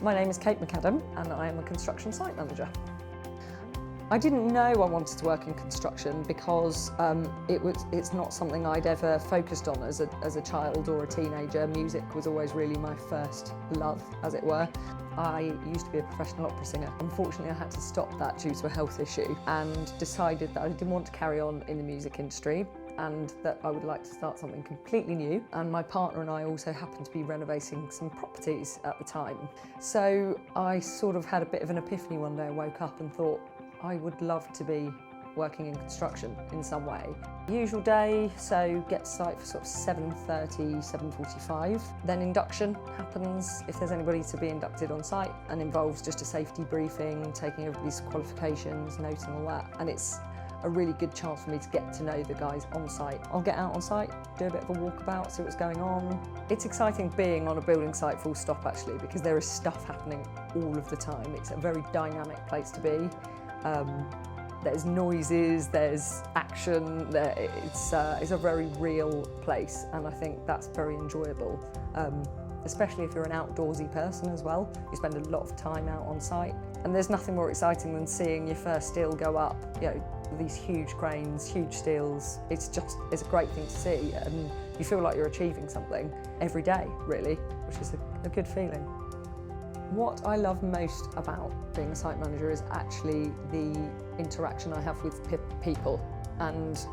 My name is Kate McAdam and I am a construction site manager. I didn't know I wanted to work in construction because it's not something I'd ever focused on as a child or a teenager. Music was always really my first love, as it were. I used to be a professional opera singer. Unfortunately, I had to stop that due to a health issue and decided that I didn't want to carry on in the music industry and that I would like to start something completely new. And my partner and I also happened to be renovating some properties at the time. So I sort of had a bit of an epiphany one day. I woke up and thought, I would love to be working in construction in some way. Usual day, so get to site for sort of 7:30, 7:45. Then induction happens if there's anybody to be inducted on site, and involves just a safety briefing, taking everybody's qualifications, noting all that. And it's a really good chance for me to get to know the guys on site. I'll get out on site, do a bit of a walkabout, see what's going on. It's exciting being on a building site full stop actually, because there is stuff happening all of the time. It's a very dynamic place to be. There's noises, there's action, it's a very real place, and I think that's very enjoyable, especially if you're an outdoorsy person as well. You spend a lot of time out on site, and there's nothing more exciting than seeing your first steel go up, you know, these huge cranes, huge steels. It's a great thing to see, and you feel like you're achieving something every day, really, which is a good feeling. What I love most about being a site manager is actually the interaction I have with people, and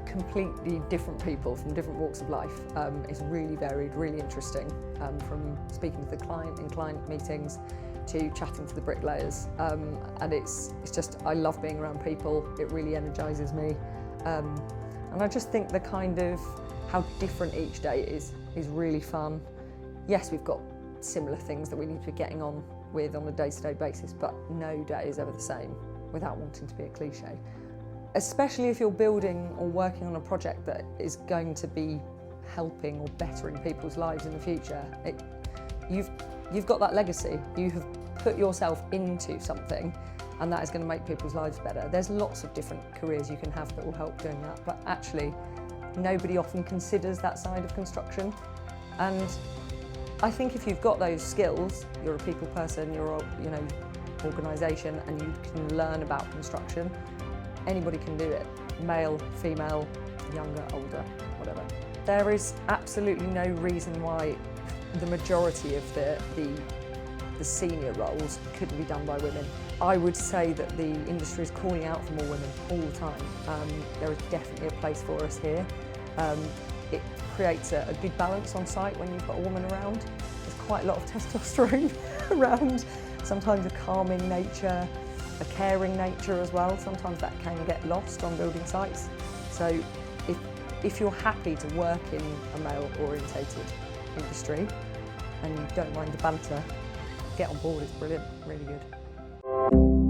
completely different people from different walks of life. It's really varied, really interesting, from speaking to the client in client meetings to chatting to the bricklayers, and it's just, I love being around people. It really energises me, and I just think the kind of how different each day is really fun. Yes, we've got similar things that we need to be getting on with on a day-to-day basis, but no day is ever the same, without wanting to be a cliche. Especially if you're building or working on a project that is going to be helping or bettering people's lives in the future. You've got that legacy. You have put yourself into something, and that is going to make people's lives better. There's lots of different careers you can have that will help doing that, but actually nobody often considers that side of construction. And I think if you've got those skills, you're a people person, you're a, organisation, and you can learn about construction, anybody can do it. Male, female, younger, older, whatever. There is absolutely no reason why the majority of the senior roles couldn't be done by women. I would say that the industry is calling out for more women all the time. There is definitely a place for us here. It creates a good balance on site when you've got a woman around. There's quite a lot of testosterone around, sometimes a calming nature, a caring nature as well. Sometimes that can get lost on building sites. So if you're happy to work in a male-orientated industry and you don't mind the banter, get on board, it's brilliant, really good.